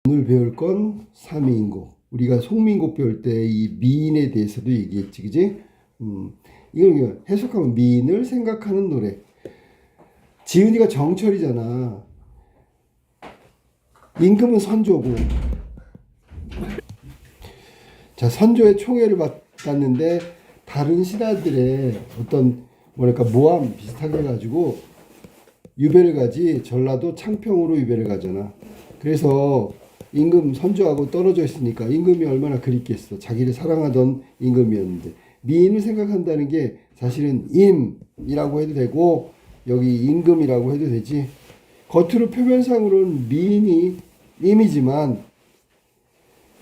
오늘 배울 건 삼인곡. 우리가 송민곡 배울 때 이 미인에 대해서도 얘기했지, 그지? 이걸 해석하면 미인을 생각하는 노래. 지은이가 정철이잖아. 임금은 선조고. 자, 선조의 총애를 받았는데 다른 신하들의 어떤 뭐랄까 모함 비슷하게 해가지고 유배를 가지. 전라도 창평으로 유배를 가잖아. 그래서 임금 선조하고 떨어져 있으니까 임금이 얼마나 그립겠어. 자기를 사랑하던 임금이었는데 미인을 생각한다는 게 사실은 임이라고 해도 되고 여기 임금이라고 해도 되지. 겉으로 표면상으로는 미인이 임이지만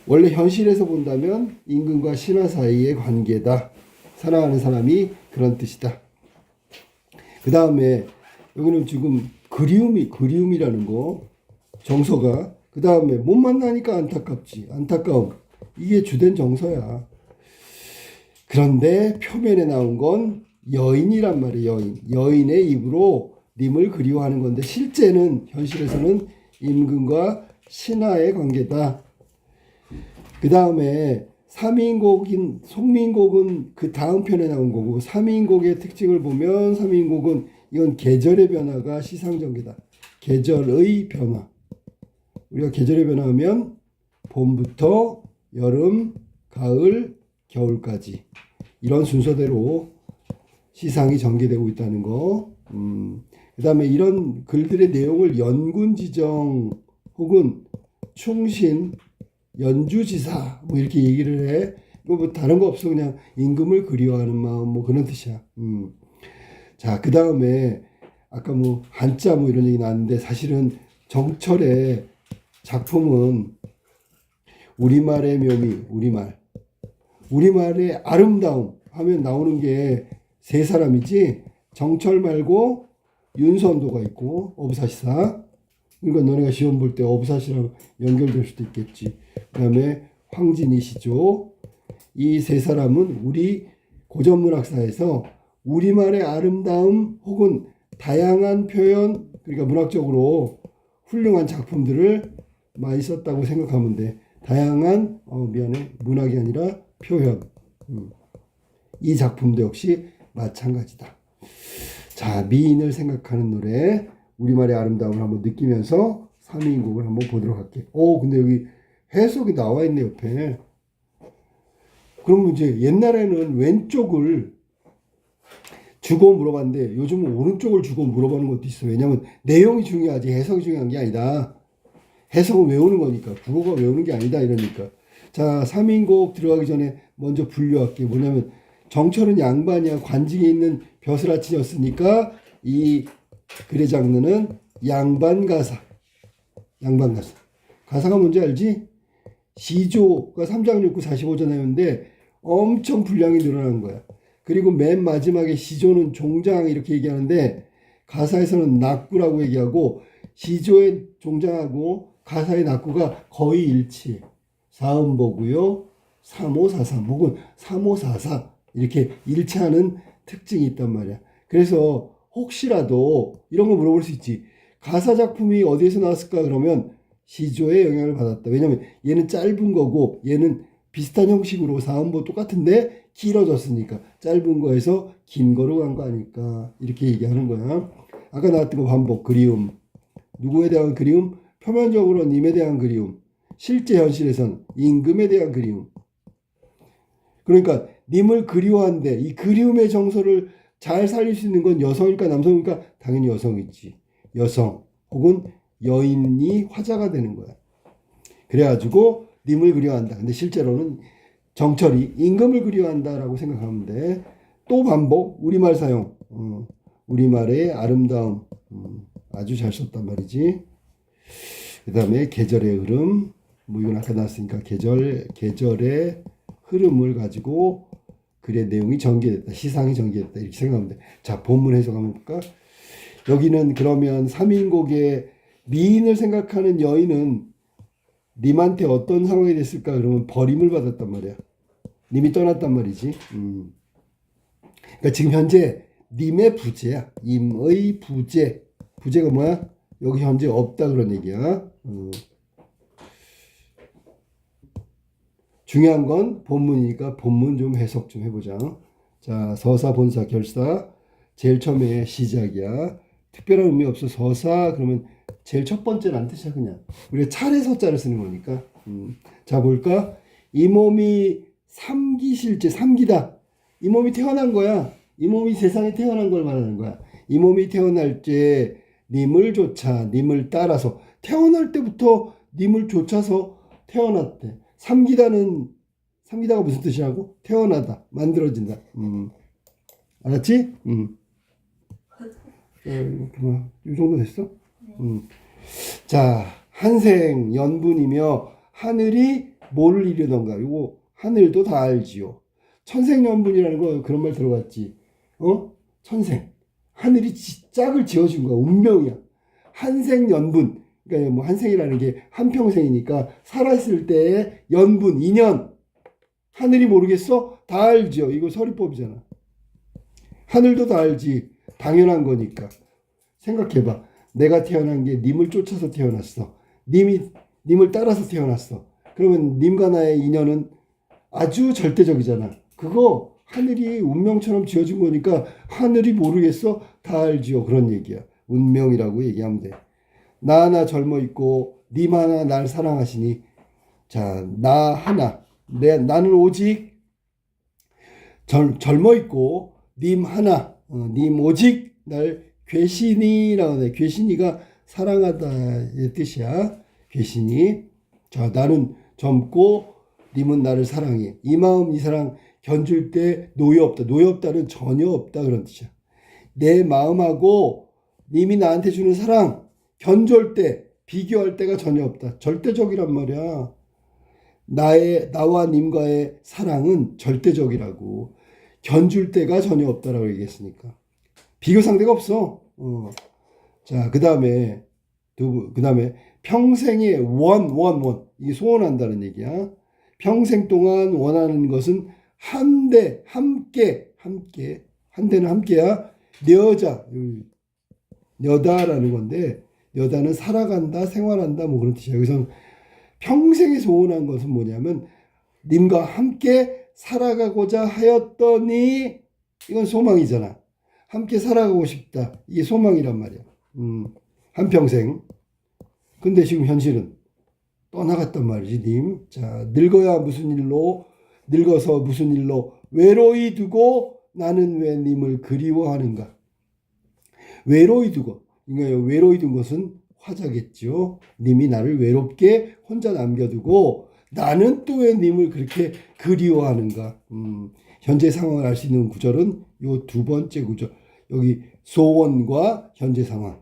원래 현실에서 본다면 임금과 신하 사이의 관계다. 사랑하는 사람이 그런 뜻이다. 그 다음에 여기는 지금 그리움이라는 거 정서가. 그 다음에 못 만나니까 안타깝지. 안타까움. 이게 주된 정서야. 그런데 표면에 나온 건 여인이란 말이에요. 여인의 입으로 님을 그리워하는 건데 실제는 현실에서는 임금과 신하의 관계다. 그 다음에 삼인곡인 송민곡은 그 다음 편에 나온 거고, 삼인곡의 특징을 보면 삼인곡은 이건 계절의 변화가 시상전개다. 계절의 변화. 우리가 계절의 변화하면 봄부터 여름, 가을, 겨울까지 이런 순서대로 시상이 전개되고 있다는 거. 그 다음에 이런 글들의 내용을 연군지정 혹은 충신, 연주지사 뭐 이렇게 얘기를 해. 뭐 다른 거 없어. 그냥 임금을 그리워하는 마음 뭐 그런 뜻이야. 자, 그 다음에 아까 뭐 한자 뭐 이런 얘기 나왔는데 사실은 정철의 작품은 우리말의 묘미, 우리말의 아름다움 하면 나오는 게 세 사람이지. 정철 말고 윤선도가 있고 어부사시사. 그러니까 너네가 시험 볼 때 어부사시랑 연결될 수도 있겠지. 그 다음에 황진이 시조. 이 세 사람은 우리 고전문학사에서 우리말의 아름다움 혹은 다양한 표현, 그러니까 문학적으로 훌륭한 작품들을 많이 썼다고 생각하면 돼. 다양한 문학이 아니라 표현. 이 작품도 역시 마찬가지다. 자, 미인을 생각하는 노래, 우리말의 아름다움을 한번 느끼면서 삼인곡을 한번 보도록 할게. 근데 여기 해석이 나와 있네 옆에. 그럼 이제 옛날에는 왼쪽을 주고 물어봤는데 요즘은 오른쪽을 주고 물어보는 것도 있어. 왜냐면 내용이 중요하지 해석이 중요한 게 아니다. 해석은 외우는 거니까. 국어가 외우는 게 아니다 이러니까. 자, 삼인곡 들어가기 전에 먼저 분류할게. 뭐냐면 정철은 양반이야. 관직에 있는 벼슬아치였으니까 이 글의 장르는 양반가사. 가사가 뭔지 알지? 시조가 3장 6구 45조 나오는데 엄청 분량이 늘어난 거야. 그리고 맨 마지막에 시조는 종장 이렇게 얘기하는데 가사에서는 낙구라고 얘기하고 시조의 종장하고 가사의 낙구가 거의 일치해. 사음보고요. 3543 혹은 3544 이렇게 일치하는 특징이 있단 말이야. 그래서 혹시라도 이런 거 물어볼 수 있지. 가사 작품이 어디에서 나왔을까 그러면 시조의 영향을 받았다. 왜냐면 얘는 짧은 거고 얘는 비슷한 형식으로 사음보 똑같은데 길어졌으니까 짧은 거에서 긴 거로 간 거 아닐까 이렇게 얘기하는 거야. 아까 나왔던 거 반복. 그리움. 누구에 대한 그리움? 표면적으로 님에 대한 그리움. 실제 현실에선 임금에 대한 그리움. 그러니까 님을 그리워한데 이 그리움의 정서를 잘 살릴 수 있는 건 여성일까 남성일까? 당연히 여성이지. 여성 혹은 여인이 화자가 되는 거야. 그래가지고 님을 그리워한다. 근데 실제로는 정철이 임금을 그리워한다라고 생각하면 돼. 또 반복. 우리말 사용. 우리말의 아름다움. 아주 잘 썼단 말이지. 그 다음에 계절의 흐름. 뭐 이건 아까 나왔으니까 계절의 흐름을 가지고 글의 내용이 전개됐다. 시상이 전개됐다. 이렇게 생각하면 돼. 자, 본문 해석 한번 볼까? 여기는 그러면 삼인곡의 미인을 생각하는 여인은 님한테 어떤 상황이 됐을까? 그러면 버림을 받았단 말이야. 님이 떠났단 말이지. 그러니까 지금 현재 님의 부재야. 임의 부재. 부재가 뭐야? 여기 현재 없다 그런 얘기야. 중요한 건 본문이니까 본문 좀 해석 좀 해보자. 자, 서사, 본사, 결사. 제일 처음에 시작이야. 특별한 의미 없어. 서사 그러면 제일 첫 번째는 뜻이야 그냥. 우리가 차례 서자를 쓰는 거니까. 자, 볼까? 이 몸이 삼기실제, 삼기다. 이 몸이 태어난 거야. 이 몸이 세상에 태어난 걸 말하는 거야. 이 몸이 태어날 때 님을 쫓아, 님을 따라서 태어날 때부터 님을 쫓아서 태어났대. 삼기다가 무슨 뜻이라고? 태어나다, 만들어진다. 알았지? 그만. 이 정도 됐어? 자, 한생 연분이며 하늘이 뭐를 이루던가. 이거 하늘도 다 알지요. 천생연분이라는 거 그런 말 들어봤지? 천생. 하늘이 짝을 지어준 거야. 운명이야. 한생연분. 그러니까 뭐 한생이라는 게 한평생이니까 살았을 때의 연분, 인연. 하늘이 모르겠어? 다 알죠. 이거 서리법이잖아. 하늘도 다 알지. 당연한 거니까. 생각해봐. 내가 태어난 게 님을 쫓아서 태어났어. 님을 따라서 태어났어. 그러면 님과 나의 인연은 아주 절대적이잖아. 그거 하늘이 운명처럼 지어준 거니까 하늘이 모르겠어? 다 알지요. 그런 얘기야. 운명이라고 얘기하면 돼. 나 하나 젊어 있고 님 하나 날 사랑하시니. 자, 나 하나. 나는 오직 젊어 있고 님 하나. 님 오직 날 괴신이라고 해. 괴신이가 사랑하다의 뜻이야. 괴신이. 자, 나는 젊고 님은 나를 사랑해. 이 마음 이 사랑 견줄 때 노여 없다. 노여 없다는 전혀 없다 그런 뜻이야. 내 마음하고 님이 나한테 주는 사랑 견줄 때 비교할 때가 전혀 없다. 절대적이란 말이야. 나와 님과의 사랑은 절대적이라고. 견줄 때가 전혀 없다라고 얘기했으니까. 비교 상대가 없어. 자, 그 다음에 평생의 원. 이게 소원한다는 얘기야. 평생 동안 원하는 것은 함께. 한대는 함께야. 여다라는 건데, 여다는 살아간다, 생활한다, 뭐 그런 뜻이야. 여기서 평생에 소원한 것은 뭐냐면, 님과 함께 살아가고자 하였더니, 이건 소망이잖아. 함께 살아가고 싶다. 이게 소망이란 말이야. 한평생. 근데 지금 현실은 떠나갔단 말이지, 님. 자, 늙어서 무슨 일로 외로이 두고 나는 왜 님을 그리워하는가. 외로이 두고. 그러니까 외로이 둔 것은 화자겠죠. 님이 나를 외롭게 혼자 남겨두고 나는 또 왜 님을 그렇게 그리워하는가. 현재 상황을 알 수 있는 구절은 요 두 번째 구절. 여기 소원과 현재 상황.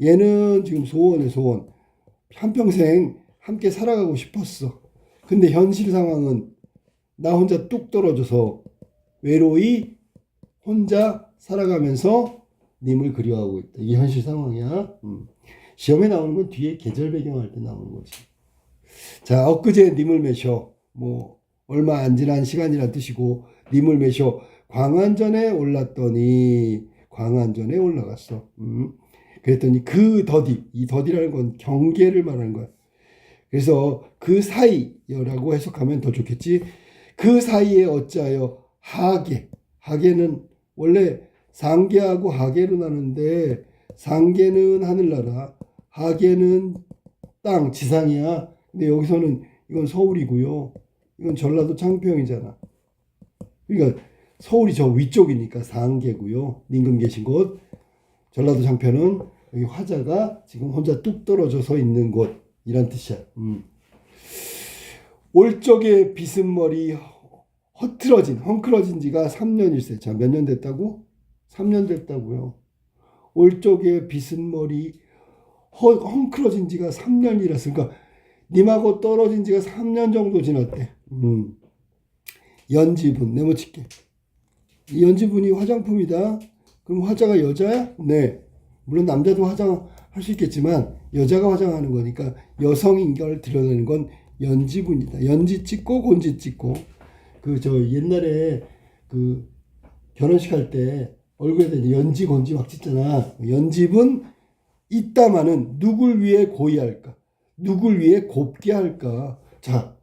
얘는 지금 소원의 소원. 한평생 함께 살아가고 싶었어. 근데 현실 상황은 나 혼자 뚝 떨어져서 외로이 혼자 살아가면서 님을 그리워하고 있다. 이게 현실 상황이야. 시험에 나오는 건 뒤에 계절 배경할 때 나오는 거지. 자, 엊그제 님을 매셔. 뭐 얼마 안 지난 시간이란 뜻이고 님을 매셔. 광안전에 올랐더니 광안전에 올라갔어. 그랬더니 그 더디, 이 더디라는 건 경계를 말하는 거야. 그래서 그 사이여라고 해석하면 더 좋겠지. 그 사이에 어찌하여 하계는 원래 상계하고 하계로 나는데 상계는 하늘나라, 하계는 땅, 지상이야. 근데 여기서는 이건 서울이고요. 이건 전라도 창평이잖아. 그러니까 서울이 저 위쪽이니까 상계고요. 임금 계신 곳. 전라도 창평은 여기 화자가 지금 혼자 뚝 떨어져서 있는 곳이란 뜻이야. 올적의 비스머리 헝클어진 지가 3년일세. 자, 몇 년 됐다고? 3년 됐다고요. 올적의 비스머리 헝클어진 지가 3년이라서 그러니까 님하고 떨어진 지가 3년 정도 지났대. 연지분 네모칠게. 이 연지분이 화장품이다. 그럼 화자가 여자야? 네. 물론 남자도 화장할 수 있겠지만 여자가 화장하는 거니까 여성인 걸 드러내는 건 연지분이다. 연지 찍고 곤지 찍고. 옛날에 결혼식 할 때 얼굴에다 연지 곤지 막 찍잖아. 연지분 있다마는 누굴 위해 고의할까? 누굴 위해 곱게 할까? 자,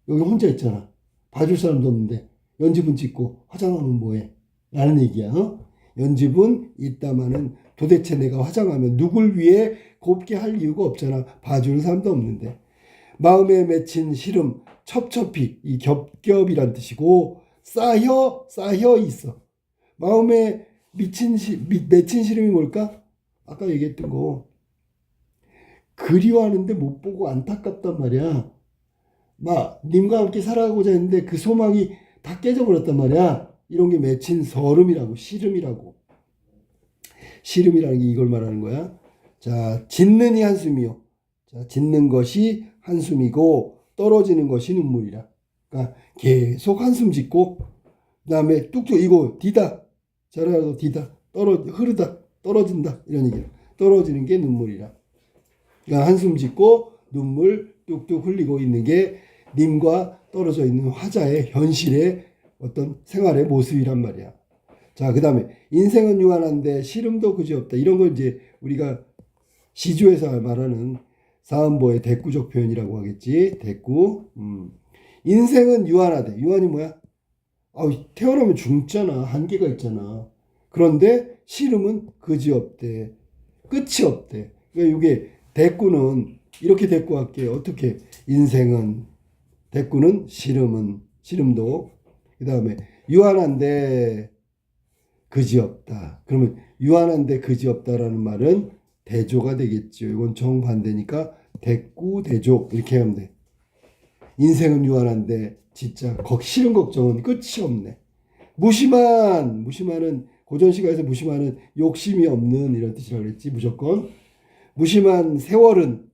여기 혼자 있잖아. 봐줄 사람도 없는데 연집은 찍고 화장하면 뭐해? 라는 얘기야. 어? 연집은 있다마는 도대체 내가 화장하면 누굴 위해 곱게 할 이유가 없잖아. 봐주는 사람도 없는데. 마음에 맺힌 시름, 첩첩히, 이 겹겹이란 뜻이고, 쌓여 있어. 마음에 맺힌 시름이 뭘까? 아까 얘기했던 거. 그리워하는데 못 보고 안타깝단 말이야. 막 님과 함께 살아가고자 했는데 그 소망이 다 깨져버렸단 말이야. 이런 게 맺힌 서름이라고, 시름이라고. 시름이라는 게 이걸 말하는 거야. 자, 짓는이 한숨이요. 자, 짓는 것이 한숨이고 떨어지는 것이 눈물이라. 그러니까 계속 한숨 짓고 그다음에 뚝뚝 이거 디다. 잘하도 디다. 흐르다. 떨어진다. 이런 얘기야. 떨어지는 게 눈물이라. 그러니까 한숨 짓고 눈물 뚝뚝 흘리고 있는 게 님과 떨어져 있는 화자의 현실의 어떤 생활의 모습이란 말이야. 자, 그 다음에 인생은 유한한데 시름도 그지없다. 이런 걸 이제 우리가 시조에서 말하는 사음보의 대꾸적 표현이라고 하겠지. 대꾸. 인생은 유한하대. 유한이 뭐야? 태어나면 죽잖아. 한계가 있잖아. 그런데 시름은 그지없대. 끝이 없대. 그러니까 이게 대꾸는 이렇게 대꾸할게. 어떻게? 인생은 대꾸는 시름도 그 다음에 유한한데 그지없다. 그러면 유한한데 그지없다라는 말은 대조가 되겠죠. 이건 정반대니까 대꾸 대조 이렇게 하면 돼. 인생은 유한한데 진짜 싫은 걱정은 끝이 없네. 무심한은 고전시가에서 무심한은 욕심이 없는 이런 뜻이라고 그랬지. 무조건 무심한 세월은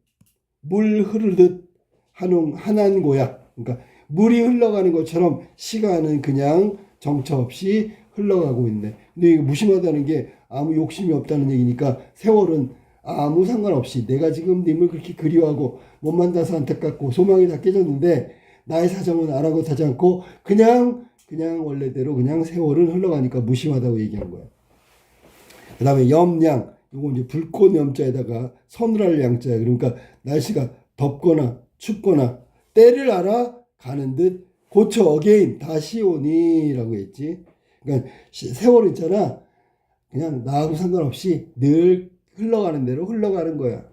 물 흐르듯 한한 고야. 그러니까 물이 흘러가는 것처럼 시간은 그냥 정처 없이 흘러가고 있네. 근데 이게 무심하다는 게 아무 욕심이 없다는 얘기니까 세월은 아무 상관없이 내가 지금 님을 그렇게 그리워하고 못 만나서 안타깝고 소망이 다 깨졌는데 나의 사정은 아랑곳하지 않고 그냥 원래대로 그냥 세월은 흘러가니까 무심하다고 얘기한 거야. 그 다음에 염양, 이거 이제 불꽃 염자에다가 서늘할 양자야. 그러니까 날씨가 덥거나 춥거나 때를 알아 가는 듯 고쳐 어게인 다시 오니라고 했지. 그러니까 세월 있잖아. 그냥 나하고 상관없이 늘 흘러가는 대로 흘러가는 거야.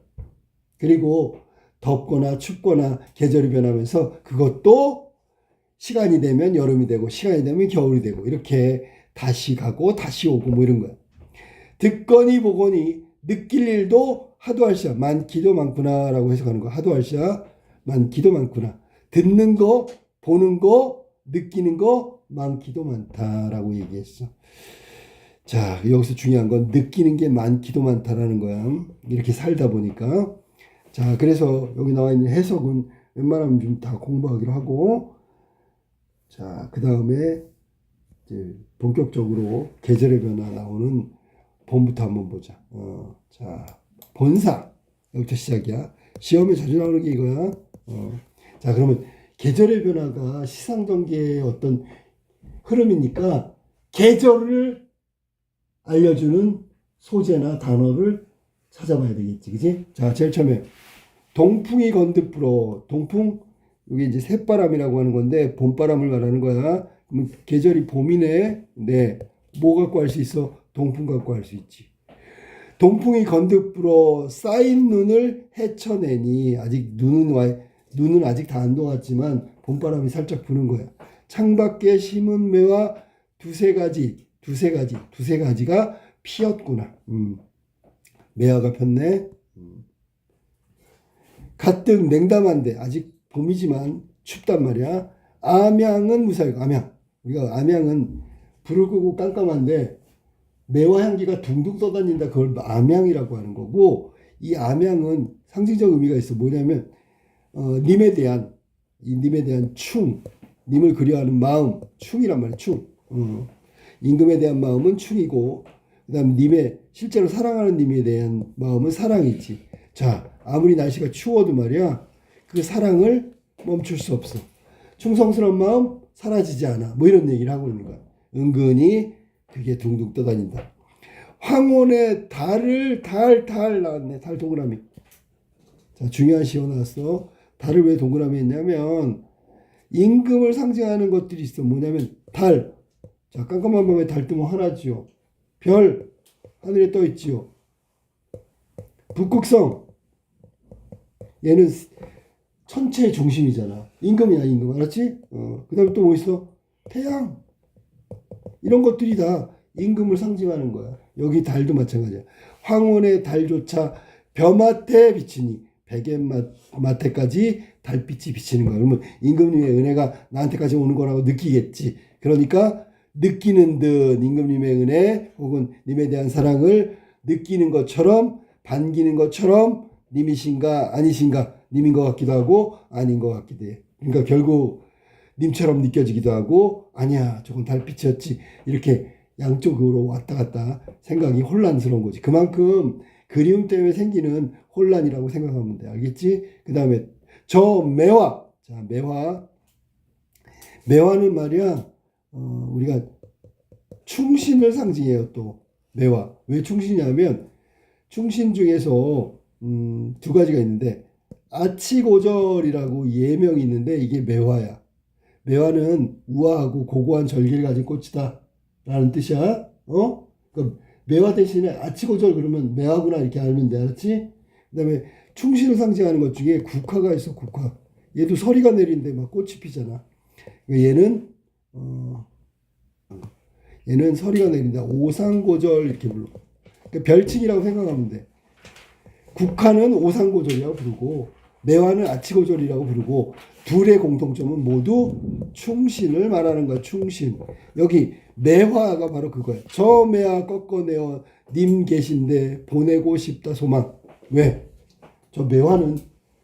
그리고 덥거나 춥거나 계절이 변하면서 그것도 시간이 되면 여름이 되고 시간이 되면 겨울이 되고 이렇게 다시 가고 다시 오고 뭐 이런 거야. 듣거니 보거니 느낄 일도 하도 할시야. 많기도 많구나라고 해석하는 거. 하도 할시야. 많기도 많구나. 듣는 거, 보는 거, 느끼는 거 많기도 많다라고 얘기했어. 자, 여기서 중요한 건 느끼는 게 많기도 많다라는 거야. 이렇게 살다 보니까. 자, 그래서 여기 나와 있는 해석은 웬만하면 좀 다 공부하기로 하고, 자, 그 다음에 이제 본격적으로 계절의 변화 나오는 본부터 한번 보자. 자, 본사. 여기부터 시작이야. 시험에 자주 나오는 게 이거야. 자, 그러면 계절의 변화가 시상전개의 어떤 흐름이니까 계절을 알려주는 소재나 단어를 찾아봐야 되겠지. 그치? 자, 제일 처음에 동풍이 건듯 불어. 동풍, 이게 이제 새바람이라고 하는 건데 봄바람을 말하는 거야. 그럼 계절이 봄이네. 네. 뭐 갖고 할 수 있어? 동풍 갖고 할 수 있지. 동풍이 건듯 불어 쌓인 눈을 헤쳐내니 아직 눈은 아직 다 안 녹았지만 봄바람이 살짝 부는 거야. 창밖에 심은 매와 두세 가지가 피었구나. 매화가 폈네. 가뜩 냉담한데 아직 봄이지만 춥단 말이야. 암양은 무사히 우리가 암양은 불을 끄고 깜깜한데 매화 향기가 둥둥 떠다닌다. 그걸 암양이라고 하는 거고 이 암양은 상징적 의미가 있어. 뭐냐면 님에 대한 님을 그리워하는 마음, 충이란 말이야. 임금에 대한 마음은 충이고 그다음 실제로 사랑하는 님에 대한 마음은 사랑이지. 자, 아무리 날씨가 추워도 말이야. 그 사랑을 멈출 수 없어. 충성스러운 마음 사라지지 않아. 뭐 이런 얘기를 하고 있는 거야. 은근히 그게 둥둥 떠다닌다. 황혼의 달 나왔네. 달 동그라미. 자, 중요한 시어 나왔어. 달을 왜 동그라미 했냐면 임금을 상징하는 것들이 있어. 뭐냐면 달. 자, 깜깜한 밤에 달 뜨면 화나지요. 별 하늘에 떠 있지요. 북극성. 얘는 천체의 중심이잖아. 임금이야, 임금. 알았지? 그 다음에 또 뭐 있어? 태양. 이런 것들이 다 임금을 상징하는 거야. 여기 달도 마찬가지야. 황혼의 달조차 벼마태 비치니 베갯마태까지 달빛이 비치는 거야. 그러면 임금님의 은혜가 나한테까지 오는 거라고 느끼겠지. 그러니까 느끼는 듯 임금님의 은혜 혹은 님에 대한 사랑을 느끼는 것처럼 반기는 것처럼 님이신가 아니신가, 님인 것 같기도 하고 아닌 것 같기도 해. 그러니까 결국 님처럼 느껴지기도 하고 아니야 저건 달빛이었지, 이렇게 양쪽으로 왔다 갔다 생각이 혼란스러운 거지. 그만큼 그리움 때문에 생기는 혼란이라고 생각하면 돼. 알겠지? 그 다음에 저 매화. 자, 매화는 말이야 우리가 충신을 상징해요. 또 매화. 왜 충신이냐면 충신 중에서 두 가지가 있는데 아치고절이라고 예명이 있는데 이게 매화야. 매화는 우아하고 고고한 절개를 가진 꽃이다 라는 뜻이야. 그러니까 매화 대신에 아치고절 그러면 매화구나 이렇게 알면 돼. 알았지? 그 다음에 충신을 상징하는 것 중에 국화가 있어. 국화. 얘도 서리가 내리는데 막 꽃이 피잖아. 그러니까 얘는 서리가 내린다. 오상고절 이렇게 불러. 그러니까 별칭이라고 생각하면 돼. 국화는 오상고절이라고 부르고 매화는 아치고절이라고 부르고 둘의 공통점은 모두 충신을 말하는 거야. 충신. 여기 매화가 바로 그거야. 저 매화 꺾어내어 님 계신데 보내고 싶다 소망. 왜? 저 매화는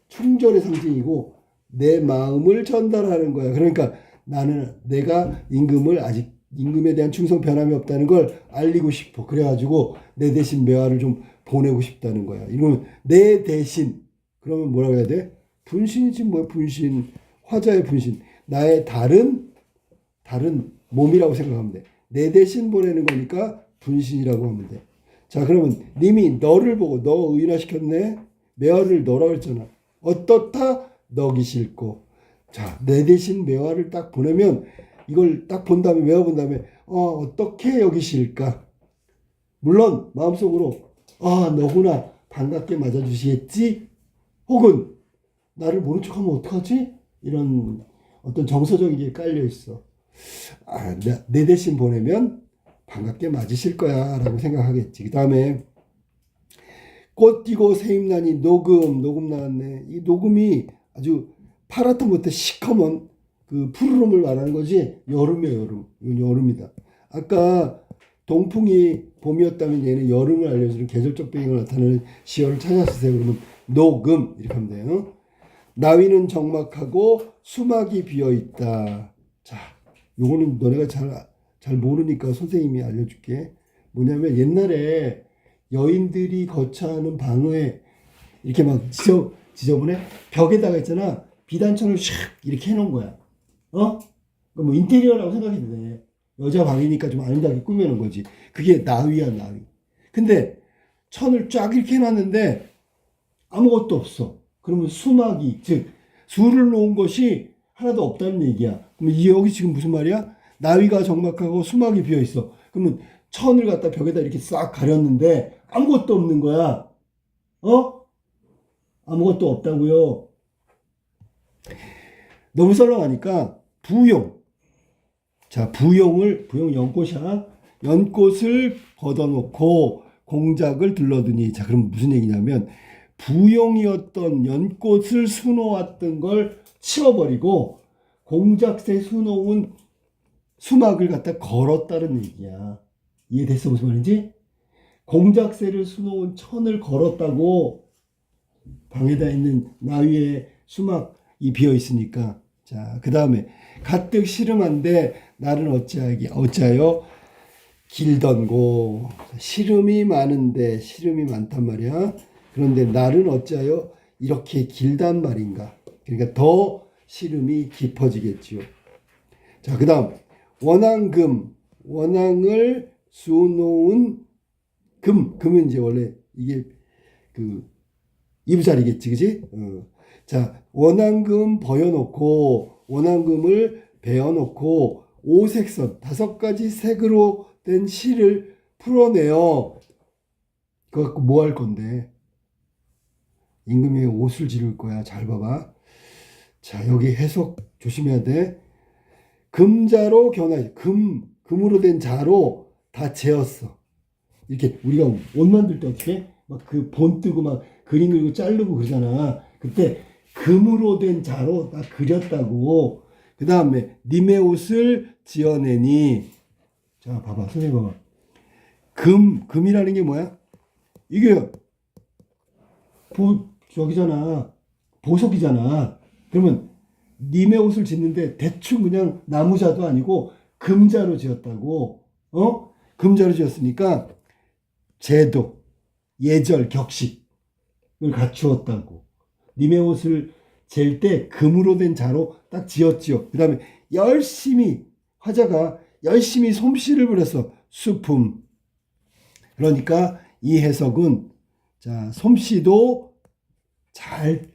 충절의 상징이고 내 마음을 전달하는 거야. 그러니까 나는 내가 임금에 대한 충성 변함이 없다는 걸 알리고 싶어. 그래가지고 내 대신 매화를 좀 보내고 싶다는 거야. 이러면 내 대신, 그러면 뭐라고 해야 돼? 분신이지 뭐야. 분신. 화자의 분신. 나의 다른 몸이라고 생각하면 돼. 내 대신 보내는 거니까 분신이라고 하면 돼. 자, 그러면 님이 너를 보고 너 의인화시켰네. 매화를 너라고 했잖아. 어떻다? 너기 싫고. 자, 내 대신 매화를 딱 보내면 이걸 딱 본 다음에 매화 본 다음에 어떻게 여기실까? 물론 마음속으로 너구나 반갑게 맞아주시겠지? 혹은 나를 모른 척하면 어떡하지? 이런 어떤 정서적인 게 깔려 있어. 내 대신 보내면 반갑게 맞으실 거야 라고 생각하겠지. 그 다음에 꽃 띄고 새임나니 녹음 나왔네. 이 녹음이 아주 파랗다 못해 시커먼 그 푸르름을 말하는 거지. 여름이야, 여름. 이건 여름이다. 아까 동풍이 봄이었다면 얘는 여름을 알려주는 계절적 배경을 나타내는 시어를 찾아주세요. 그러면 녹음 이렇게 하면 돼요. 나위는 적막하고 수막이 비어있다. 자, 요거는 너네가 잘 모르니까 선생님이 알려줄게. 뭐냐면 옛날에 여인들이 거처하는 방에 이렇게 막 지저분해? 벽에다가 있잖아. 비단천을 샥 이렇게 해놓은 거야. 뭐 인테리어라고 생각해도 돼. 여자 방이니까 좀 아름답게 꾸며놓은 거지. 그게 나위야, 나위. 근데 천을 쫙 이렇게 해놨는데 아무것도 없어. 그러면 수막이, 즉 수를 놓은 것이 하나도 없다는 얘기야. 그럼 여기 지금 무슨 말이야? 나위가 적막하고 수막이 비어있어. 그러면 천을 갖다 벽에다 이렇게 싹 가렸는데 아무것도 없는 거야. 아무것도 없다고요. 너무 썰렁하니까 부용. 자, 부용 연꽃이야. 연꽃을 걷어놓고 공작을 들러드니. 자, 그럼 무슨 얘기냐면 부용이었던 연꽃을 수놓았던 걸 치워버리고 공작새 수놓은 수막을 갖다 걸었다는 얘기야. 이해됐어? 무슨 말인지? 공작새를 수놓은 천을 걸었다고. 방에다 있는 나위에 수막이 비어 있으니까. 자, 그 다음에 가뜩 시름한데 나는 어찌하여 길던고. 시름이 많은데 시름이 많단 말이야. 그런데 날은 어찌하여 이렇게 길단 말인가. 그러니까 더 시름이 깊어지겠지요. 자, 그 다음 원앙금. 원앙을 수놓은 금은 이제 원래 이게 그 이부자리겠지, 그지? 자, 원앙금 버여놓고 원앙금을 베어놓고 오색선 5가지 색으로 된 실을 풀어내요. 그거 갖고 뭐 할 건데? 임금에게 옷을 지를 거야. 잘 봐봐. 자, 여기 해석 조심해야 돼. 금자로 견하여. 금으로 된 자로 다 재었어. 이렇게 우리가 옷 만들 때 어떻게? 막 그 본 뜨고 막 그림 그리고 자르고 그러잖아. 그때 금으로 된 자로 딱 그렸다고. 그 다음에 님의 옷을 지어내니. 자, 봐봐. 선생님 봐봐. 금이라는 게 뭐야? 이게 저기잖아. 보석이잖아. 그러면 님의 옷을 짓는데 대충 그냥 나무자도 아니고 금자로 지었다고. 금자로 지었으니까 제도, 예절, 격식을 갖추었다고. 님의 옷을 잴 때 금으로 된 자로 딱 지었지요. 그 다음에 열심히 화자가 열심히 솜씨를 부렸어. 수품. 그러니까 이 해석은 자, 솜씨도 잘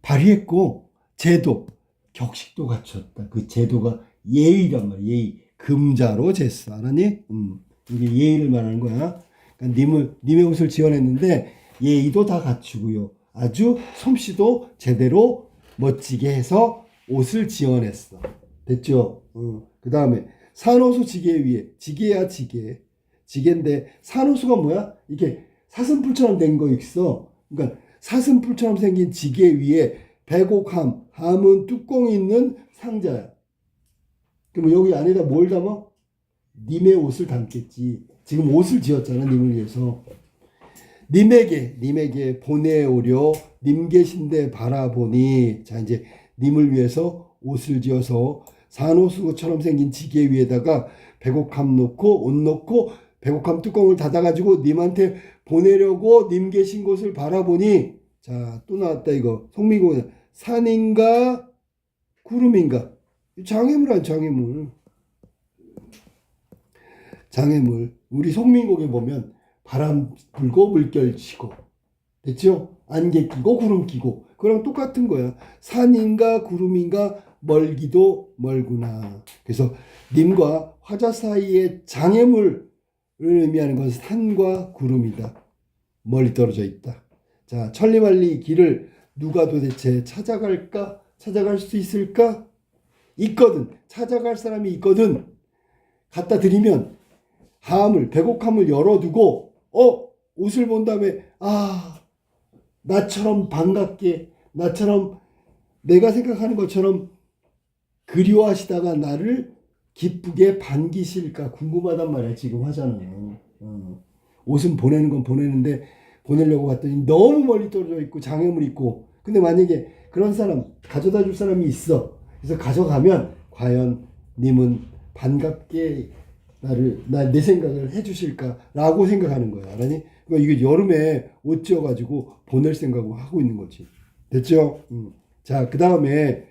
발휘했고 제도, 격식도 갖췄다. 그 제도가 예의란 말이야. 예의. 금자로 쟀어. 알았니? 이게 예의를 말하는 거야. 그러니까 님의 옷을 지어냈는데 예의도 다 갖추고요. 아주 솜씨도 제대로 멋지게 해서 옷을 지어냈어. 됐죠? 그 다음에 산호수 지게 위에. 지게야 지게. 지게인데 산호수가 뭐야? 이렇게 사슴뿔처럼 된 거 있어. 그러니까 사슴뿔처럼 생긴 지게 위에 백옥함, 함은 뚜껑이 있는 상자야. 그럼 여기 안에다 뭘 담아? 님의 옷을 담겠지. 지금 옷을 지었잖아, 님을 위해서. 님에게 보내오려 님 계신데 바라보니. 자, 이제 님을 위해서 옷을 지어서 산호수처럼 생긴 지게 위에다가 백옥함 놓고 옷 놓고 백옥함 뚜껑을 닫아가지고 님한테 보내려고 님 계신 곳을 바라보니. 자, 또 나왔다 이거. 송민공 산인가 구름인가. 장애물한 장애물. 장애물. 우리 송민곡에 보면 바람 불고 물결 치고. 됐죠? 안개 끼고 구름 끼고. 그랑 똑같은 거야. 산인가 구름인가 멀기도 멀구나. 그래서 님과 화자 사이의 장애물을 의미하는 것은 산과 구름이다. 멀리 떨어져 있다. 자, 천리만리 길을 누가 도대체 찾아갈까? 찾아갈 수 있을까? 있거든. 찾아갈 사람이 있거든. 갖다 드리면 백옥함을 열어두고 옷을 본 다음에 나처럼 반갑게 나처럼 내가 생각하는 것처럼 그리워하시다가 나를 기쁘게 반기실까 궁금하단 말이야. 지금 하잖아요. 옷은 보내는 건 보내는데 보내려고 봤더니 너무 멀리 떨어져 있고 장애물 있고. 근데 만약에 그런 사람 가져다 줄 사람이 있어. 그래서 가져가면 과연 님은 반갑게 내 생각을 해주실까라고 생각하는 거야. 알았니? 그러니까 이게 여름에 옷 지어가지고 보낼 생각을 하고 있는 거지. 됐죠? 자, 그 다음에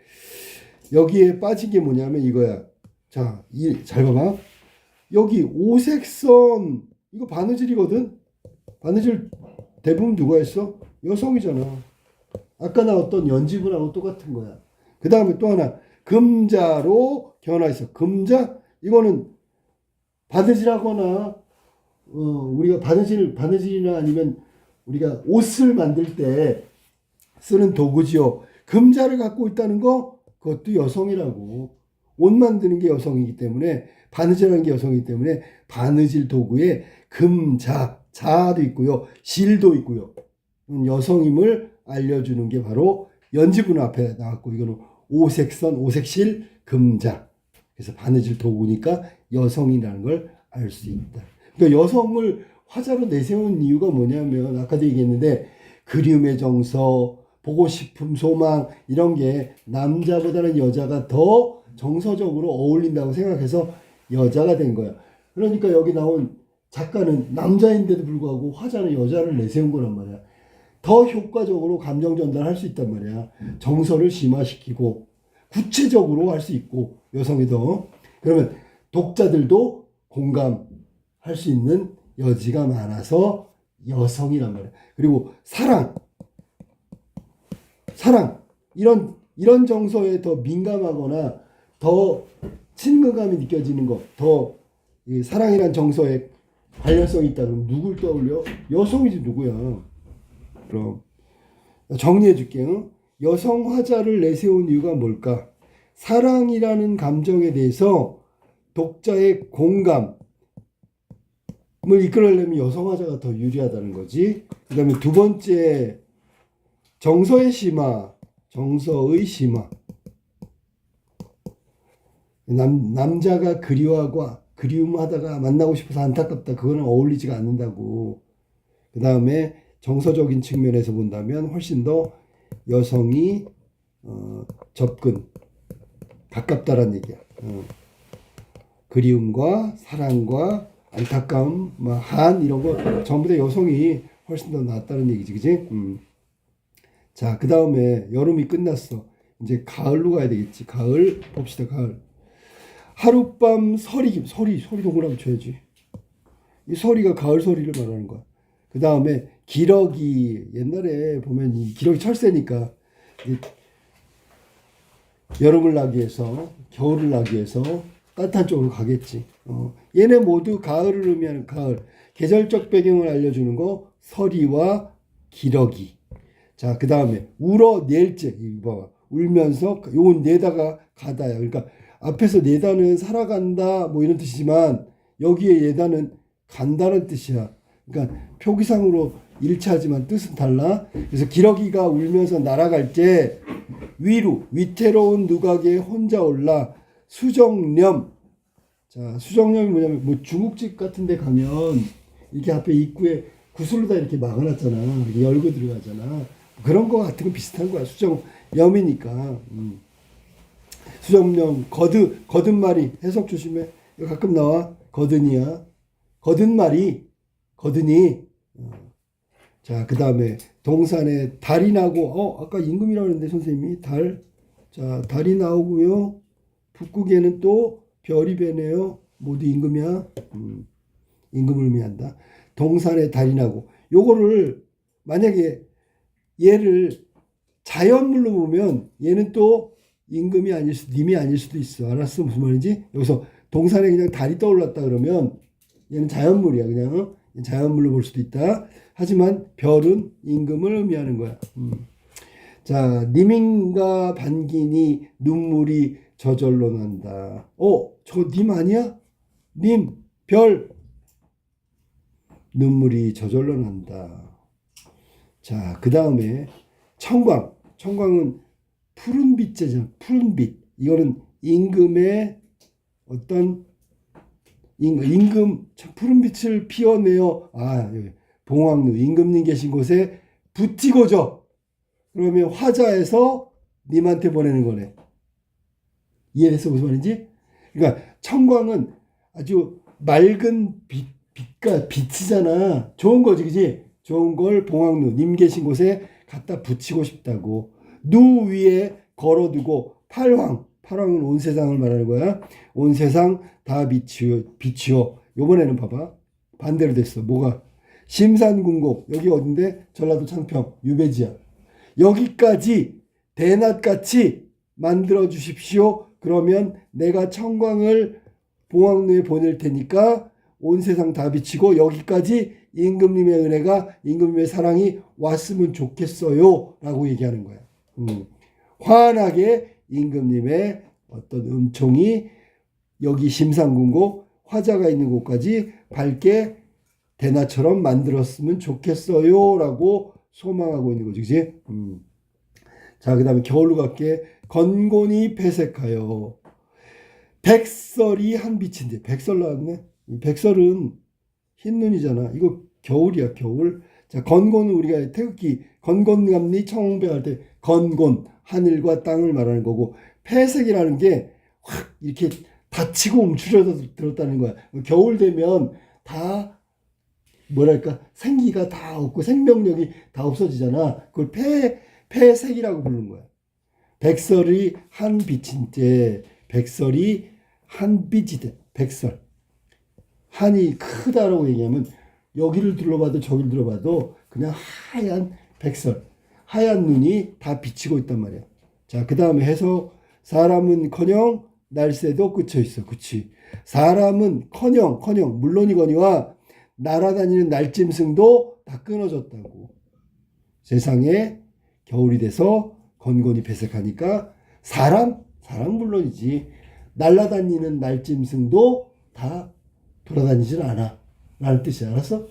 여기에 빠진 게 뭐냐면 이거야. 자, 잘 봐봐. 여기 오색선 이거 바느질이거든. 바느질 대부분 누가 했어? 여성이잖아. 아까 나왔던 연지분하고 똑같은 거야. 그 다음에 또 하나 금자로 견화했어. 금자 이거는 바느질하거나 우리가 바느질이나 아니면 우리가 옷을 만들 때 쓰는 도구지요. 금자를 갖고 있다는 거 그것도 여성이라고. 옷 만드는 게 여성이기 때문에 바느질하는 게 여성이기 때문에 바느질 도구에 금자, 자도 있고요. 실도 있고요. 여성임을 알려주는 게 바로 연지분 앞에 나왔고 이거는 오색선, 오색실, 금자. 그래서 바느질 도구니까 여성이라는 걸 알 수 있다. 그러니까 여성을 화자로 내세운 이유가 뭐냐면 아까도 얘기했는데 그리움의 정서, 보고 싶음, 소망 이런 게 남자보다는 여자가 더 정서적으로 어울린다고 생각해서 여자가 된 거야. 그러니까 여기 나온 작가는 남자인데도 불구하고 화자는 여자를 내세운 거란 말이야. 더 효과적으로 감정 전달할 수 있단 말이야. 정서를 심화시키고 구체적으로 할 수 있고 여성이 더. 그러면 독자들도 공감할 수 있는 여지가 많아서 여성이란 말이야. 그리고 사랑 이런 이런 정서에 더 민감하거나 더 친근감이 느껴지는 것, 더 사랑이란 정서에 관련성이 있다 그러면 누굴 떠올려? 여성이지 누구야. 그럼 정리해 줄게요. 여성 화자를 내세운 이유가 뭘까? 사랑이라는 감정에 대해서 독자의 공감을 이끌어내려면 여성 화자가 더 유리하다는 거지. 그 다음에 두 번째, 정서의 심화. 정서의 심화. 남자가 그리움하다가 만나고 싶어서 안타깝다. 그거는 어울리지가 않는다고. 그 다음에 정서적인 측면에서 본다면 훨씬 더 여성이 접근, 가깝다란 얘기야. 그리움과 사랑과 안타까움, 한 이런 거 전부 다 여성이 훨씬 더 낫다는 얘기지, 그지? 자, 그 다음에 여름이 끝났어. 이제 가을로 가야 되겠지. 가을 봅시다. 가을. 하룻밤 소리 동그라미 쳐야지. 이 소리가 가을 소리를 말하는 거야. 그 다음에 기러기. 옛날에 보면 이 기러기 철새니까 여름을 나기 위해서, 겨울을 나기 위해서 따뜻한 쪽으로 가겠지. 얘네 모두 가을을 의미하는 가을. 계절적 배경을 알려주는 거 서리와 기러기. 자, 그 다음에 울어낼제. 이거 봐봐. 울면서 요건 내다가 가다야. 그러니까 앞에서 내다는 살아간다 뭐 이런 뜻이지만 여기에 내다는 간다는 뜻이야. 그러니까 표기상으로 일치하지만 뜻은 달라. 그래서 기러기가 울면서 날아갈 때 위로 위태로운 누각에 혼자 올라 수정념. 자, 수정념이 뭐냐면 뭐 중국집 같은 데 가면 이렇게 앞에 입구에 구슬로 다 이렇게 막아놨잖아. 이렇게 열고 들어가잖아. 그런 거 같은 거 비슷한 거야. 수정염이니까. 수정염, 거듭말이. 해석 조심해. 이거 가끔 나와. 거든이야. 거듭말이. 거든이. 자, 그 다음에 동산에 달이 나고, 아까 임금이라고 했는데 선생님이 달. 자, 달이 나오고요. 북극에는 또 별이 배네요. 모두 임금이야. 임금을 의미한다. 동산에 달이 나고. 요거를 만약에 얘를 자연물로 보면 얘는 또 임금이 아닐 수도, 님이 아닐 수도 있어. 알았어? 무슨 말인지? 여기서 동산에 그냥 달이 떠올랐다 그러면 얘는 자연물이야. 그냥 자연물로 볼 수도 있다. 하지만 별은 임금을 의미하는 거야. 자, 님인가 반기니 눈물이 저절로 난다. 저거 님 아니야? 님, 별. 눈물이 저절로 난다. 자, 그 다음에 청광. 청광은 푸른 빛이잖아. 푸른 빛. 이거는 임금의 어떤 임금 푸른 빛을 피워내어 여기 봉황루 임금님 계신 곳에 붙이고져. 그러면 화자에서 님한테 보내는 거네. 이해됐어? 무슨 말인지? 그러니까 청광은 아주 맑은 빛이잖아. 좋은 거지, 그지? 좋은 걸 봉황루 님 계신 곳에 갖다 붙이고 싶다고. 누 위에 걸어두고 팔황은 온 세상을 말하는 거야. 온 세상 다 비치어. 요번에는 봐봐. 반대로 됐어. 뭐가? 심산궁곡. 여기 어딘데? 전라도 창평. 유배지야. 여기까지 대낮같이 만들어 주십시오. 그러면 내가 청광을 봉황루에 보낼 테니까 온 세상 다 비치고 여기까지 임금님의 은혜가, 임금님의 사랑이 왔으면 좋겠어요. 라고 얘기하는 거야. 환하게 임금님의 어떤 음총이 여기 심산궁곡 화자가 있는 곳까지 밝게 대낮처럼 만들었으면 좋겠어요. 라고 소망하고 있는 거지. 그치? 자, 그 다음에 겨울로 갈게. 건곤이 배색하여. 백설이 한 빛인데. 백설 나왔네. 이 백설은 흰 눈이잖아. 이거 겨울이야, 겨울. 자, 건곤은 우리가 태극기 건곤감리 청배할 때 건곤 하늘과 땅을 말하는 거고, 폐색이라는 게 확 이렇게 다치고 움츠려서 들었다는 거야. 겨울 되면 다 뭐랄까 생기가 다 없고 생명력이 다 없어지잖아. 그걸 폐색이라고 부르는 거야. 백설이 한 빛인데, 백설이 한 빛이대. 백설. 한이 크다라고 얘기하면 여기를 둘러봐도 저기를 둘러봐도 그냥 하얀 백설, 하얀 눈이 다 비치고 있단 말이야. 자, 그 다음에 해서 사람은커녕 날새도 그쳐 있어. 그치? 사람은커녕 물론이거니와 날아다니는 날짐승도 다 끊어졌다고. 세상에 겨울이 돼서 건곤이 배색하니까 사람 물론이지. 날아다니는 날짐승도 다 돌아다니질 않아. 라는 뜻이야. 알았어?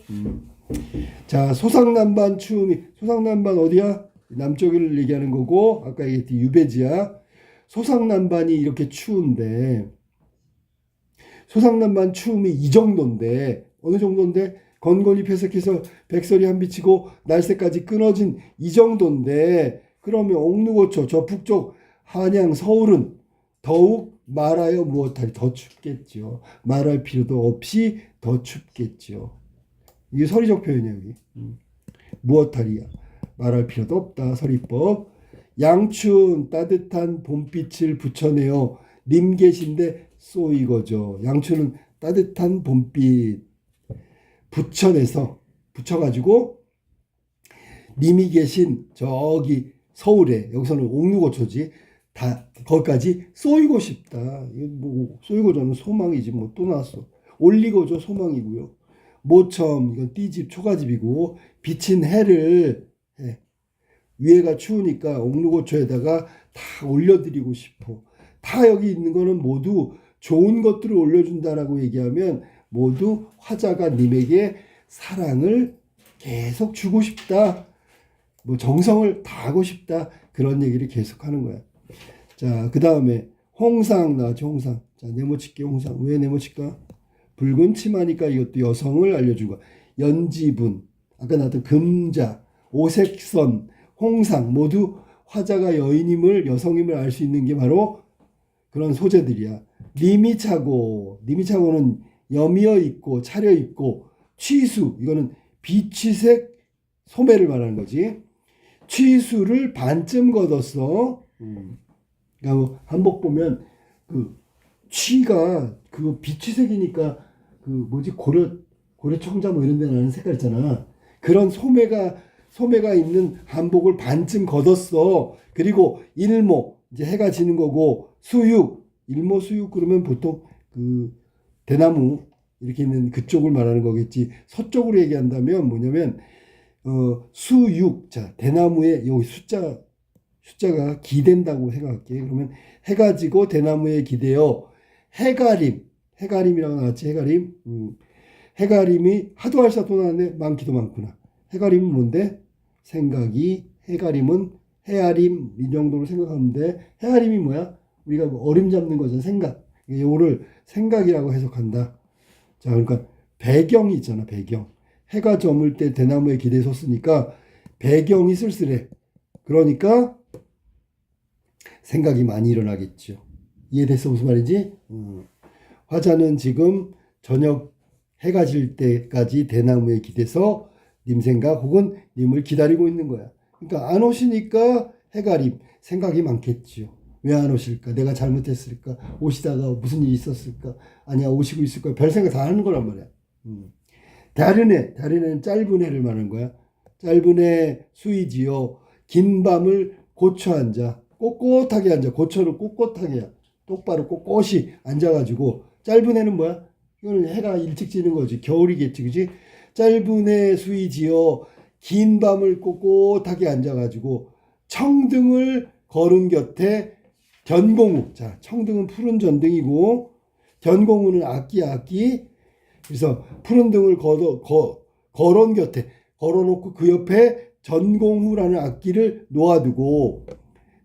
자, 소상난반 추움이, 소상난반 어디야? 남쪽을 얘기하는 거고, 아까 얘기했듯이 유배지야. 소상난반이 이렇게 추운데, 소상난반 추움이 이 정도인데, 어느 정도인데? 건곤이 패색해서 백설이 한 비치고 날새까지 끊어진 이 정도인데, 그러면 옥루고초 저 북쪽 한양 서울은 더욱 말하여 무엇하리, 더 춥겠죠. 말할 필요도 없이 더 춥겠죠. 이게 서리적 표현이야 여기. 무엇하리야, 말할 필요도 없다. 서리법. 양춘 따뜻한 봄빛을 붙여내어 님 계신데 쏘이거죠. 양춘은 따뜻한 봄빛 붙여가지고 님이 계신 저기 서울에, 여기서는 옥류고초지, 다 거기까지 쏘이고 싶다. 뭐 쏘이고저는 소망이지 뭐. 또 나왔어. 올리고저 소망이고요. 모첨 이건 띠집 초가집이고, 비친 해를 위에가 추우니까 옥류고초에다가 다 올려드리고 싶어. 다 여기 있는 거는 모두 좋은 것들을 올려준다라고 얘기하면 모두 화자가 님에게 사랑을 계속 주고 싶다, 뭐 정성을 다하고 싶다, 그런 얘기를 계속하는 거야. 자, 그 다음에 홍상 나왔죠. 홍상. 자, 네모치기 홍상. 왜 네모칠까? 붉은 치마니까 이것도 여성을 알려준 거야. 연지분, 아까 나왔던 금자, 오색선, 홍상 모두 화자가 여인임을, 여성임을 알 수 있는 게 바로 그런 소재들이야. 니미차고는 여미어 있고 차려 있고, 취수 이거는 비취색 소매를 말하는 거지. 취수를 반쯤 걷었어. 그러니까 한복 보면 그 취가 그 비취색이니까 그 뭐지, 고려청자 뭐 이런 데 나는 색깔 있잖아. 그런 소매가 있는 한복을 반쯤 걷었어. 그리고 일모, 이제 해가 지는 거고, 수육, 일모 수육 그러면 보통 그 대나무 이렇게 있는 그쪽을 말하는 거겠지. 서쪽으로 얘기한다면 뭐냐면 수육, 자, 대나무에 여기 숫자가 기댄다고 생각할게. 그러면 해가 지고 대나무에 기대어 해가림이라고 나왔지. 해가림이 하도 할 사도 나왔네. 많기도 많구나. 해가림은 뭔데? 생각이, 해가림은 헤아림 이 정도로 생각하면 돼. 헤아림이 뭐야? 우리가 어림 잡는 거잖아. 생각. 요거를 생각이라고 해석한다. 자, 그러니까 배경이 있잖아. 배경. 해가 저물 때 대나무에 기대 섰으니까 배경이 쓸쓸해. 그러니까 생각이 많이 일어나겠죠. 이해됐어? 무슨 말인지? 화자는 지금 저녁 해가 질 때까지 대나무에 기대서 님 생각 혹은 님을 기다리고 있는 거야. 그러니까 안 오시니까 해가림, 생각이 많겠죠. 왜 안 오실까? 내가 잘못했을까? 오시다가 무슨 일이 있었을까? 아니야, 오시고 있을 거야. 별 생각 다 하는 거란 말이야. 다른 해는 짧은 해를 말하는 거야. 짧은 해 수이지요. 긴 밤을 고쳐 앉아. 꼿꼿하게 앉아. 고쳐를 꼿꼿하게, 똑바로 꼿꼿이 앉아가지고. 짧은 해는 뭐야? 이거는 해가 일찍 지는 거지. 겨울이겠지, 그지? 짧은 해 수이지요. 긴 밤을 꼿꼿하게 앉아가지고 청등을 걸은 곁에 견공우. 자, 청등은 푸른 전등이고 견공우는 악기. 그래서 푸른 등을 걸은 곁에 걸어놓고 그 옆에 전공후라는 악기를 놓아두고,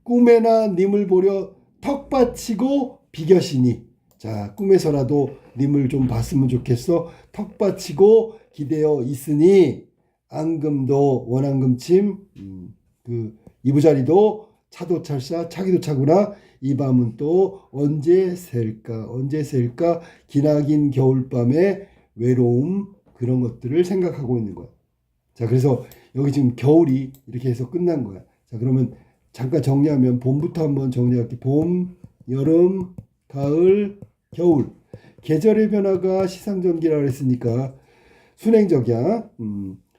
꿈에나 님을 보려 턱 받치고 비겨시니. 자, 꿈에서라도 님을 좀 봤으면 좋겠어. 턱 받치고 기대어 있으니 앙금도 원앙금침, 그 이부자리도 차도 찰싸 차기도 차구나. 이 밤은 또 언제 셀까 기나긴 겨울밤의 외로움, 그런 것들을 생각하고 있는 거야. 자, 그래서 여기 지금 겨울이 이렇게 해서 끝난 거야. 자, 그러면 잠깐 정리하면 봄부터 한번 정리할게. 봄, 여름, 가을, 겨울. 계절의 변화가 시상전기라고 했으니까 순행적이야.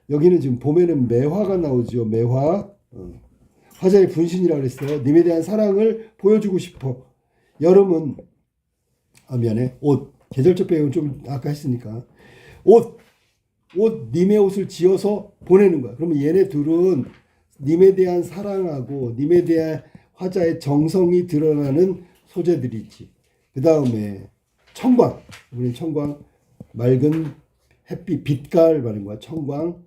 여기는 지금 봄에는 매화가 나오죠. 매화. 화자의 분신이라고 그랬어요. 님에 대한 사랑을 보여주고 싶어. 여름은 미안해. 옷. 계절적 배경은 좀 아까 했으니까. 옷. 님의 옷을 지어서 보내는 거야. 그러면 얘네 둘은 님에 대한 사랑하고 님에 대한 화자의 정성이 드러나는 소재들이지. 그 다음에 청광. 우리 청광 맑은 햇빛 빛깔 말인 거야. 청광.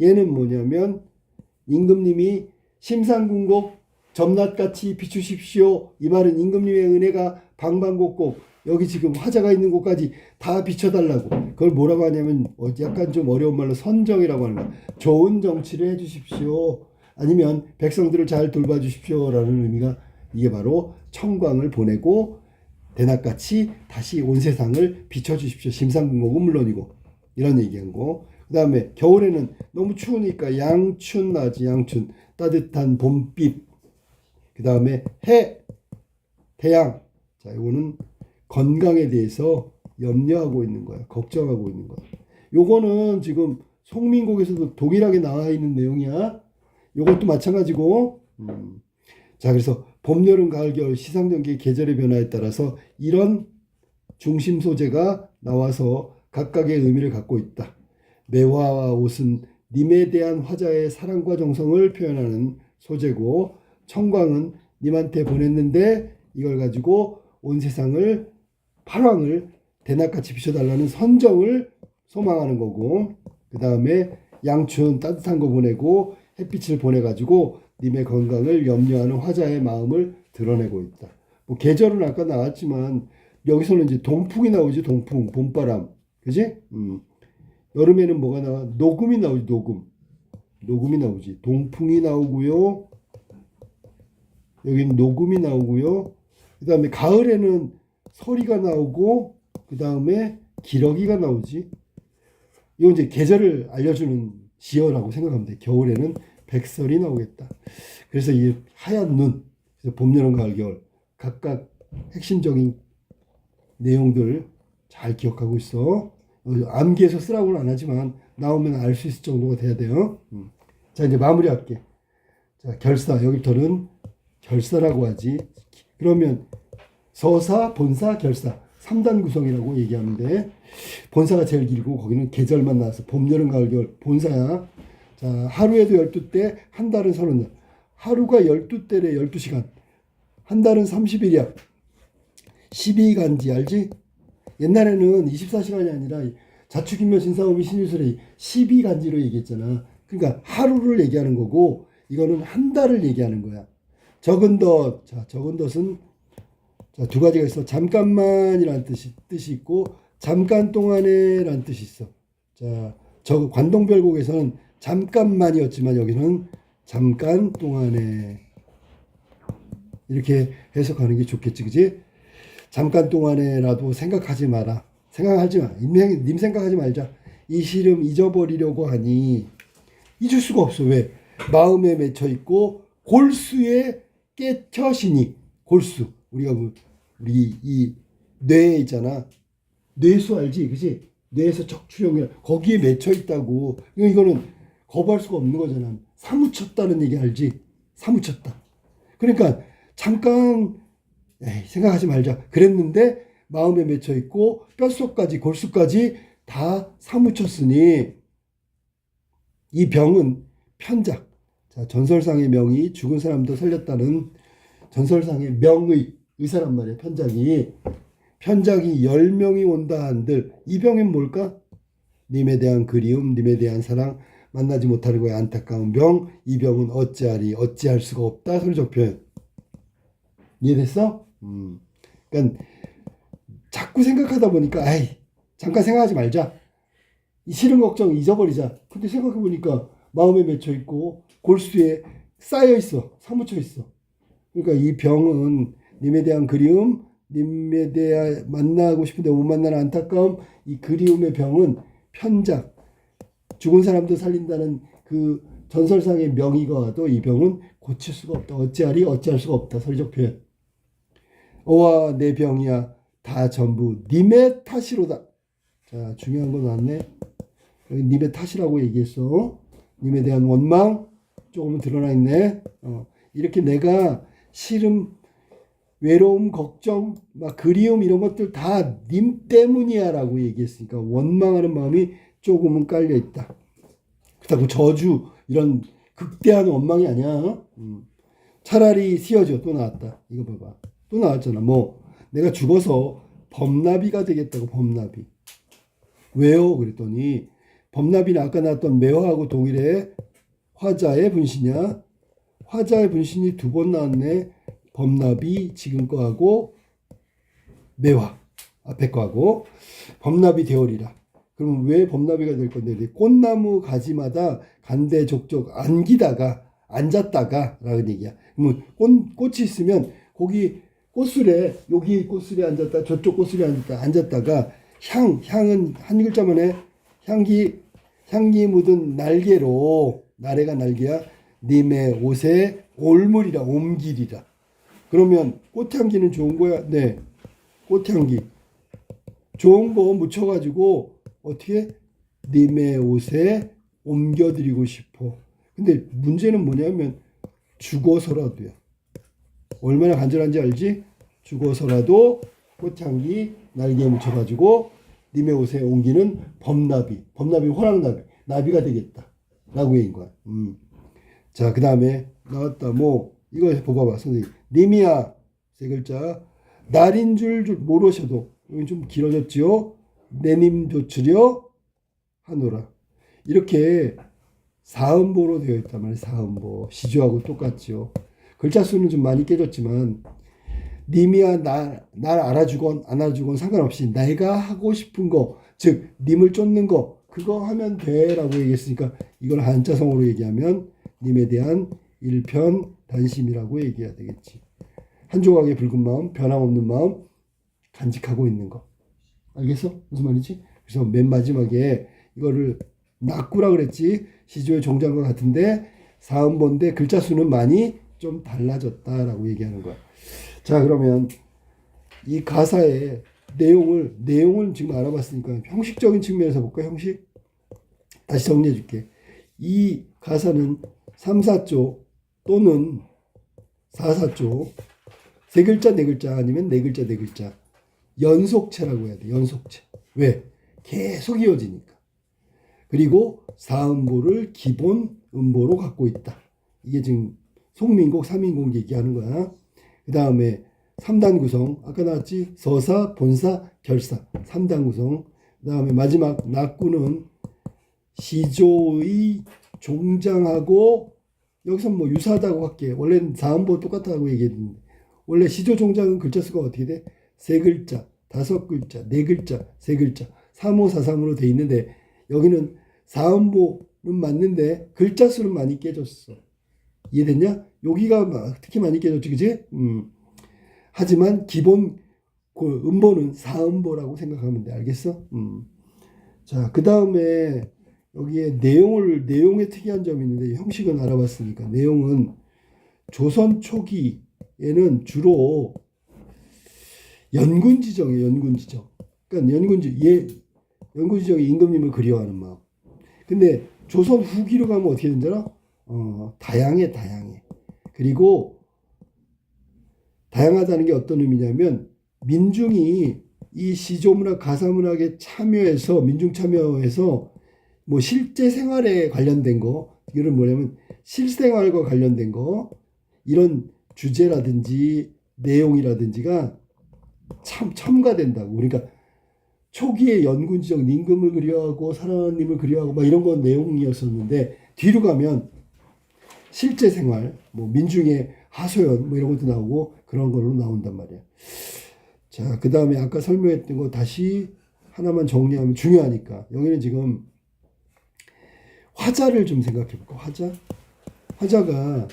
얘는 뭐냐면 임금님이 심상궁곡 점낮같이 비추십시오. 이 말은 임금님의 은혜가 방방곡곡 여기 지금 화자가 있는 곳까지 다 비춰달라고. 그걸 뭐라고 하냐면 약간 좀 어려운 말로 선정이라고 하는 거야. 좋은 정치를 해주십시오. 아니면 백성들을 잘 돌봐주십시오라는 의미가 이게 바로 청광을 보내고 대낮같이 다시 온 세상을 비춰주십시오. 심상궁곡은 물론이고 이런 얘기한 거. 그 다음에 겨울에는 너무 추우니까 양춘 나지. 양춘 따뜻한 봄빛. 그 다음에 해 태양. 자, 이거는 건강에 대해서 염려하고 있는 거야. 걱정하고 있는 거야. 요거는 지금 송민곡에서도 동일하게 나와 있는 내용이야. 요것도 마찬가지고. 자, 그래서 봄, 여름, 가을, 겨울 시상전기의 계절의 변화에 따라서 이런 중심 소재가 나와서 각각의 의미를 갖고 있다. 매화와 옷은 님에 대한 화자의 사랑과 정성을 표현하는 소재고, 청광은 님한테 보냈는데 이걸 가지고 온 세상을 팔왕을 대낮같이 비춰달라는 선정을 소망하는 거고, 그 다음에 양춘 따뜻한 거 보내고 햇빛을 보내가지고 님의 건강을 염려하는 화자의 마음을 드러내고 있다. 뭐 계절은 아까 나왔지만 여기서는 이제 동풍이 나오지. 동풍, 봄바람, 그지? 여름에는 뭐가 나와? 녹음이 나오지. 녹음이 나오지. 동풍이 나오고요. 여기는 녹음이 나오고요. 그 다음에 가을에는 서리가 나오고, 그 다음에 기러기가 나오지. 이건 이제 계절을 알려주는 지어라고 생각하면 돼. 겨울에는 백설이 나오겠다. 그래서 이 하얀 눈, 그래서 봄, 여름, 가을, 겨울 각각 핵심적인 내용들 잘 기억하고 있어. 암기해서 쓰라고는 안 하지만 나오면 알 수 있을 정도가 돼야 돼요. 자, 이제 마무리할게. 자, 결사. 여기부터는 결사라고 하지. 그러면 서사, 본사, 결사 3단 구성이라고 얘기하는데, 본사가 제일 길고 거기는 계절만 나와서 봄, 여름, 가을, 겨울 본사야. 자, 하루에도 12때, 한 달은 30날. 하루가 12때래. 12시간. 한 달은 30일이야. 12간지 알지? 옛날에는 24시간이 아니라 자축인묘 진사오미 신유술에 12간지로 얘기했잖아. 그러니까 하루를 얘기하는 거고, 이거는 한 달을 얘기하는 거야. 적은 덧. 자, 적은 덧은 자, 두 가지가 있어. 잠깐만이라는 뜻이 있고, 잠깐 동안에라는 뜻이 있어. 자, 저 관동별곡에서는 잠깐만이었지만 여기는 잠깐 동안에 이렇게 해석하는 게 좋겠지, 그지? 잠깐 동안에라도 생각하지 마라. 생각하지 마. 님 생각하지 말자. 이 시름 잊어버리려고 하니 잊을 수가 없어. 왜? 마음에 맺혀 있고 골수에 깨쳐시니. 골수. 우리가 우리 이 뇌에 있잖아. 뇌수 알지? 그지? 뇌에서 척추형이라 거기에 맺혀 있다고. 이거는 거부할 수가 없는 거잖아. 사무쳤다는 얘기 알지? 사무쳤다. 그러니까 잠깐 생각하지 말자 그랬는데 마음에 맺혀 있고 뼛속까지 골수까지 다 사무쳤으니 이 병은 편작. 자, 전설상의 명이 죽은 사람도 살렸다는 전설상의 명의 의사란 말이에요. 편작이 10명이 온다 한들 이 병은 뭘까? 님에 대한 그리움, 님에 대한 사랑, 만나지 못하는 거에 안타까운 병. 이 병은 어찌할 수가 없다. 소리적 표현. 이해됐어? 그러니까 자꾸 생각하다 보니까 잠깐 생각하지 말자. 이 싫은 걱정 잊어버리자. 근데 생각해 보니까 마음에 맺혀 있고 골수에 쌓여 있어. 사무쳐 있어. 그러니까 이 병은 님에 대한 그리움, 님에 대해 만나고 싶은데 못 만나는 안타까움, 이 그리움의 병은 편작. 죽은 사람도 살린다는 그 전설상의 명의가 와도 이 병은 고칠 수가 없다. 어찌할 수가 없다. 소리적 표현. 어와 내 병이야 다 전부 님의 탓이로다. 자, 중요한 거 나왔네. 여기 님의 탓이라고 얘기했어. 님에 대한 원망 조금은 드러나 있네. 이렇게 내가 싫음, 외로움, 걱정, 막 그리움 이런 것들 다 님 때문이야 라고 얘기했으니까 원망하는 마음이 조금은 깔려 있다. 그렇다고 저주 이런 극대한 원망이 아니야. 차라리 쓰여져. 또 나왔다. 이거 봐봐. 또 나왔잖아. 뭐 내가 죽어서 범나비가 되겠다고. 범나비. 왜요? 그랬더니 범나비는 아까 나왔던 매화하고 동일해. 화자의 분신이야. 화자의 분신이 두 번 나왔네. 범나비 지금 거하고 매화 앞에 거하고 범나비 되어리라. 그럼 왜 범나비가 될 건데? 꽃나무 가지마다 간대족족 안기다가 앉았다가 라는 얘기야. 그러면 꽃이 있으면 거기 꽃술에 여기 꽃술에 앉았다 저쪽 꽃술에 앉았다가 향은 한 글자만 해. 향기 묻은 날개로 나래가 날개야. 님의 옷에 올물이라 옮기리라. 그러면 꽃향기는 좋은 거야. 네. 꽃향기. 좋은 거 묻혀가지고 어떻게 님의 옷에 옮겨드리고 싶어. 근데 문제는 뭐냐면 죽어서라도요. 얼마나 간절한지 알지? 죽어서라도 꽃향기 날개에 묻혀가지고 님의 옷에 옮기는 범나비. 범나비 호랑나비. 나비가 되겠다. 라고 얘기한 거야. 자, 그 다음에 나왔다. 뭐 이거 보고 봐 선생님. 님이야 세 글자. 날인 줄 모르셔도 여기 좀 길어졌지요. 내님 조추려 하노라. 이렇게 사음보로 되어 있단 말이에요. 사음보. 시조하고 똑같죠. 글자 수는 좀 많이 깨졌지만 님이야 날 알아주건 안 알아주건 상관없이 내가 하고 싶은 거, 즉 님을 쫓는 거 그거 하면 돼 라고 얘기했으니까 이걸 한자성어로 얘기하면 님에 대한 일편단심이라고 얘기해야 되겠지. 한 조각의 붉은 마음, 변함없는 마음, 간직하고 있는 거. 알겠어? 무슨 말이지? 그래서 맨 마지막에 이거를 낙구라 그랬지. 시조의 종장과 같은데 사음본데 글자 수는 많이 좀 달라졌다라고 얘기하는 거야. 자, 그러면 이 가사의 내용을 지금 알아봤으니까 형식적인 측면에서 볼까? 형식? 다시 정리해 줄게. 이 가사는 3, 4조 또는 4, 4조 세 글자, 네 글자 아니면 네 글자, 네 글자 연속체라고 해야 돼. 연속체. 왜? 계속 이어지니까. 그리고 사음보를 기본 음보로 갖고 있다. 이게 지금 송민곡, 3인곡 얘기하는 거야. 그 다음에 3단 구성. 아까 나왔지? 서사, 본사, 결사. 3단 구성. 그 다음에 마지막 낙구는 시조의 종장하고 여기서 뭐 유사하다고 할게. 원래는 사음보 똑같다고 얘기했는데 원래 시조 종장은 글자 수가 어떻게 돼? 세 글자, 다섯 글자, 네 글자, 세 글자, 3543으로 돼 있는데 여기는 사음보는 맞는데 글자 수는 많이 깨졌어. 이해됐냐? 여기가 특히 많이 깨졌지, 그지? 하지만 기본 그 음보는 사음보라고 생각하면 돼. 알겠어? 자, 그 다음에 여기에 내용의 특이한 점이 있는데 형식은 알아봤으니까 내용은 조선 초기에는 주로 연군지정이에요. 연군지정. 그러니까 연군지정이 임금님을 그리워하는 마음. 근데 조선 후기로 가면 어떻게 되는 줄 알아? 다양해. 그리고 다양하다는 게 어떤 의미냐면 민중이 이 시조문학, 가사문학에 참여해서 민중 참여해서 뭐 실제 생활에 관련된 거, 이거는 뭐냐면 실생활과 관련된 거, 이런 주제라든지 내용이라든지가 참 첨가된다고. 그러니까 초기에 연군지정, 임금을 그리워하고 사랑하는 님을 그리워하고 막 이런 건 내용이었었는데 뒤로 가면 실제 생활, 뭐 민중의 하소연 뭐 이런 것도 나오고 그런 걸로 나온단 말이야. 자, 그 다음에 아까 설명했던 거 다시 하나만 정리하면 중요하니까 여기는 지금 화자를 좀 생각해 볼까? 화자가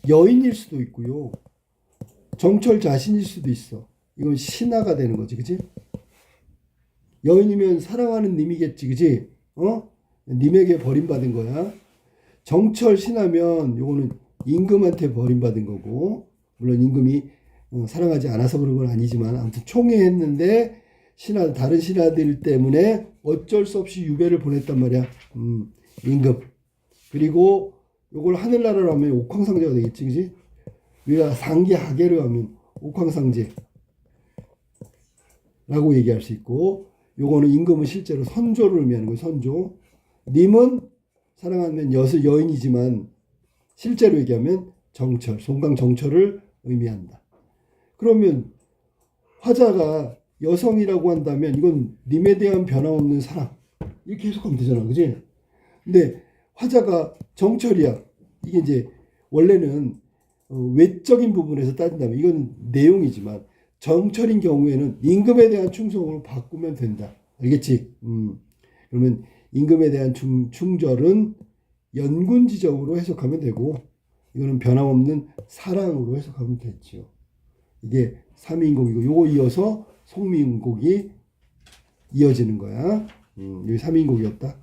여인일 수도 있고요. 정철 자신일 수도 있어. 이건 신하가 되는 거지, 그지? 여인이면 사랑하는 님이겠지, 그지? 님에게 버림받은 거야. 정철 신하면 요거는 임금한테 버림받은 거고, 물론 임금이 사랑하지 않아서 그런 건 아니지만 아무튼 총애했는데 다른 신하들 때문에 어쩔 수 없이 유배를 보냈단 말이야. 임금. 그리고 요걸 하늘나라로 하면 옥황상제가 되겠지, 그지? 우리가 상계하계를 하면 옥황상제라고 얘기할 수 있고, 요거는 임금은 실제로 선조를 의미하는 거예요. 선조. 님은 사랑하는 여인이지만 실제로 얘기하면 정철, 송강 정철을 의미한다. 그러면 화자가 여성이라고 한다면 이건 님에 대한 변함없는 사랑 이렇게 해석하면 되잖아, 그지? 근데 화자가 정철이야. 이게 이제 원래는 외적인 부분에서 따진다면 이건 내용이지만 정철인 경우에는 임금에 대한 충성으로 바꾸면 된다. 알겠지? 그러면 임금에 대한 충절은 연군지정으로 해석하면 되고 이거는 변함없는 사랑으로 해석하면 되죠. 이게 삼위인곡이고 요거 이어서 송미인곡이 이어지는 거야. 이게 삼위인곡이었다.